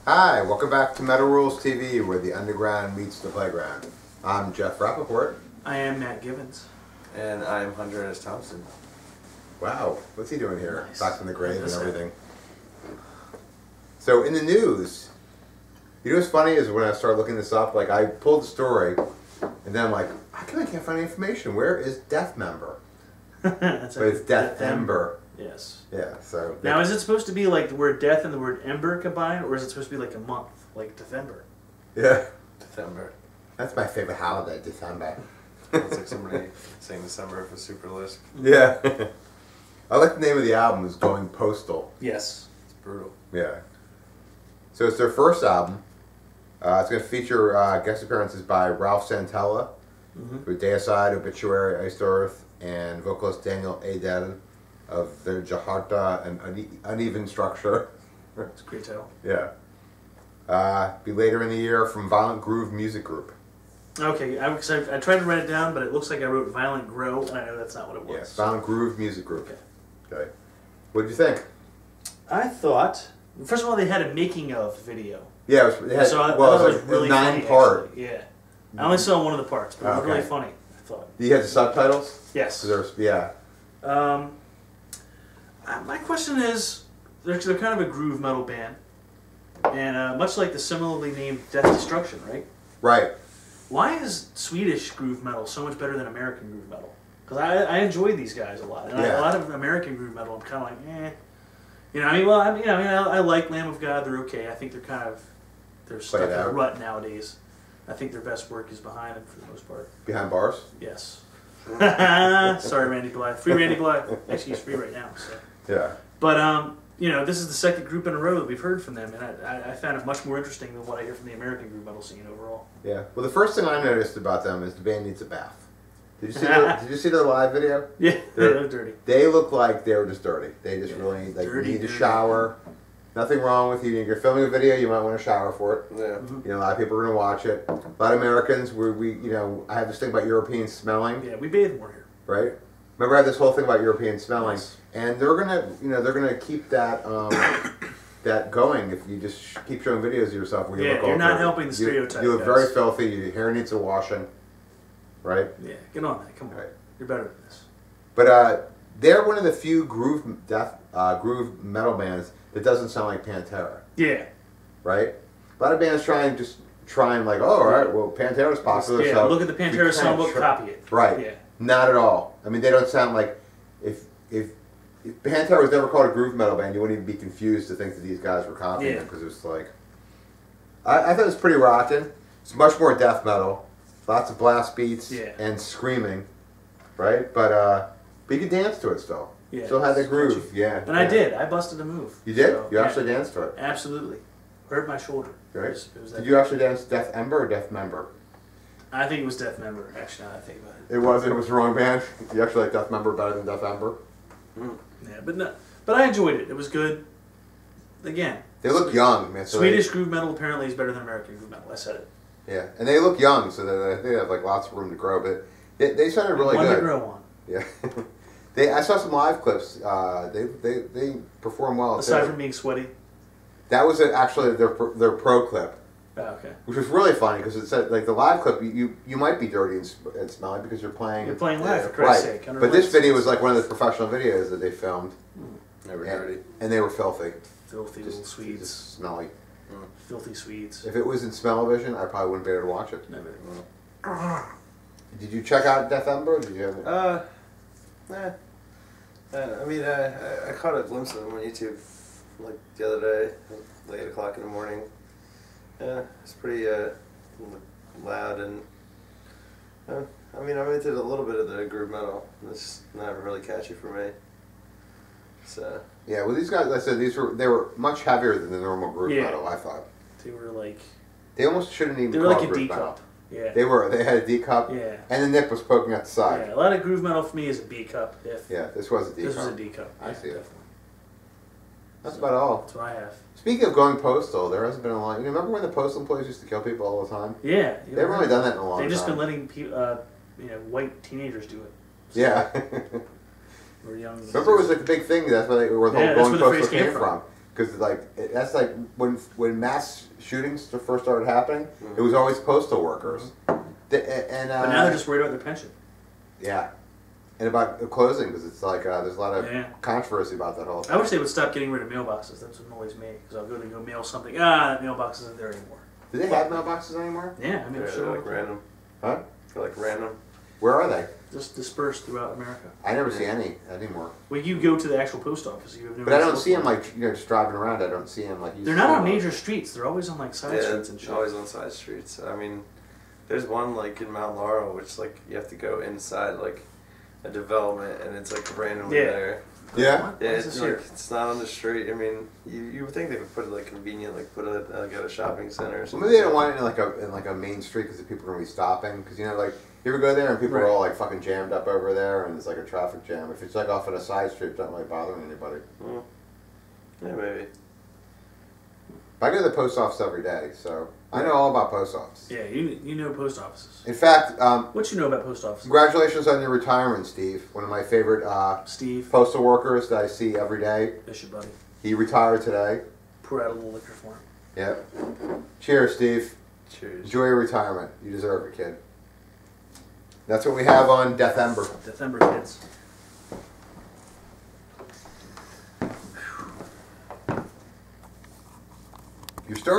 Hi, welcome back to Metal Rules TV, where the underground meets the playground. I'm Jeff Rappaport. I am Matt Givens. And I'm Hunter S. Thompson. Wow, what's he doing here? Nice. Back from the grave and everything. So in the news, you know what's funny is when I started looking this up, like I pulled the story, and then I'm like, I can't find any information. Where is Deathember? But it's Deathember. Yes. Yeah, so... Now, is it supposed to be like the word death and the word ember combined, or is it supposed to be like a month, like Deathember? Yeah. Deathember. That's my favorite holiday, Deathember. Sounds like somebody saying December for Super Lisp. Yeah. I like the name of the album is Going Postal. Yes. It's brutal. Yeah. So it's their first album. It's going to feature guest appearances by Ralph Santella, with Deicide, Obituary, Iced Earth, and vocalist Daniel A. Dadden of the Jaharta and Uneven Structure. It's a great title. Yeah. Be later in the year from Violent Groove Music Group. Okay, I tried to write it down, but it looks like I wrote Violent Grow, and I know that's not what it was. Yes, Violent Groove Music Group. Okay. What did you think? I thought, first of all, they had a making of video. Yeah, it was, So I well, thought it was really nine funny, part. actually. Yeah. I only saw one of the parts, but it was really funny, I thought. You had the subtitles? Yes. So there's, yeah. My question is, they're kind of a groove metal band, and much like the similarly named Death Destruction, right? Right. Why is Swedish groove metal so much better than American groove metal? Because I enjoy these guys a lot, and a lot of American groove metal, I'm kind of like, eh. You know, I like Lamb of God. They're okay. I think they're stuck in a rut nowadays. I think their best work is behind them for the most part. Behind bars? Yes. Sorry, Randy Blythe. Free Randy Blythe. Actually, he's free right now. So. Yeah. But you know, this is the second group in a row that we've heard from them, and I found it much more interesting than what I hear from the American groove metal scene overall. Yeah. Well, the first thing I noticed about them is the band needs a bath. Did you see their live video? Yeah, they look dirty. They look like they were just dirty. They just really need a shower. Nothing wrong with you. If you're filming a video, you might want to shower for it. Yeah. You know, a lot of people are going to watch it. A lot of Americans, I have this thing about Europeans smelling. Yeah, we bathe more here. Right. Remember, I had this whole thing about European smelling, and they're gonna keep that that going if you just keep showing videos of yourself where you look all you're not dirty. helping the stereotype. You look very filthy. Your hair needs a washing. Right. Yeah, get on that. Come on. Right. You're better than this. But they're one of the few groove metal bands that doesn't sound like Pantera. Yeah. Right. A lot of bands try and like, oh, all right, well, Pantera's popular. Yeah. So look at the Pantera songbook, copy it. Right. Yeah. Not at all. I mean, they don't sound like if Pantera was never called a groove metal band, you wouldn't even be confused to think that these guys were copying them because it was like I thought it was pretty rocking. It's much more death metal, lots of blast beats and screaming, right? But you could dance to it still. Yeah. Still had the groove. Yeah. And I did. I busted a move. You did? So, you actually danced to it. Absolutely. Hurt my shoulder. Right. It was Did you actually dance Deathember or Deathember? I think it was Deathember, actually, now that I think about it. It was the wrong band. You actually like Deathember better than Deathember? Yeah, but I enjoyed it. It was good. Again. They look young, man. So Swedish groove metal apparently is better than American groove metal. I said it. they and they look young, so they have like lots of room to grow. But they sounded really good. One to grow on. Yeah. I saw some live clips. They perform well. Aside from being sweaty. That was actually their pro clip. Oh, okay. Which was really funny because it said like the live clip you might be dirty and smelly because you're playing. You're playing live for Christ's sake. But this video was like one of the professional videos that they filmed. They were dirty. And they were filthy. Filthy little Swedes. Just smelly. Filthy Swedes. If it was in smell-o-vision, I probably wouldn't be able to watch it. Never. Did you check out Deathember? Did you have it? I mean, I caught a glimpse of them on YouTube like the other day, like 8 o'clock in the morning. Yeah, it's pretty loud and I mean, I'm into a little bit of the groove metal. It's not really catchy for me. So yeah, well, these guys, like I said, they were much heavier than the normal groove metal. I thought they were like they almost shouldn't even. They were like a D cup. Yeah, they had a D cup. Yeah, and the neck was poking out the side. Yeah, a lot of groove metal for me is a B cup. Yeah, this was a D cup. This was a D cup. I see it. Definitely. That's about all. That's what I have. Speaking of going postal, there hasn't been a lot. You remember when the postal employees used to kill people all the time? Yeah, they haven't really done that in a long time. They've just been letting white teenagers do it. So. Yeah. Or young. Remember, it was like the big thing. That's where the whole going postal came from. Because that's like when mass shootings first started happening, it was always postal workers. But now they're just worried about their pension. Yeah. And about closing, because it's like there's a lot of controversy about that whole thing. I wish they would stop getting rid of mailboxes. That's what annoys me. Because I'll go to mail something. That mailbox isn't there anymore. Do they have mailboxes anymore? Yeah, I mean, they're like random. Huh? They're like random. Where are they? Just dispersed throughout America. I never see any anymore. Well, you go to the actual post office. You have but I don't see them just driving around. I don't see them They're not on major streets. They're always on side streets and shit. Always on side streets. I mean, there's one in Mount Laurel, which you have to go inside a development, and it's randomly there. Yeah. Yeah, it's not on the street. I mean, you would think they would put it convenient, put it at a shopping center or something. Well, maybe they don't want it in a main street because people are gonna be stopping. Because you ever go there and people are all fucking jammed up over there, and it's a traffic jam. If it's off on a side street, it's not really bothering anybody. Yeah, maybe. I go to the post office every day, so I know all about post offices. Yeah, you know post offices. In fact, what you know about post offices? Congratulations on your retirement, Steve. One of my favorite Steve postal workers that I see every day. Miss you, buddy. He retired today. Pour out a little liquor for him. Yep. Cheers, Steve. Cheers. Enjoy your retirement. You deserve it, kid. That's what we have on Deathember. Deathember, kids. You're starting.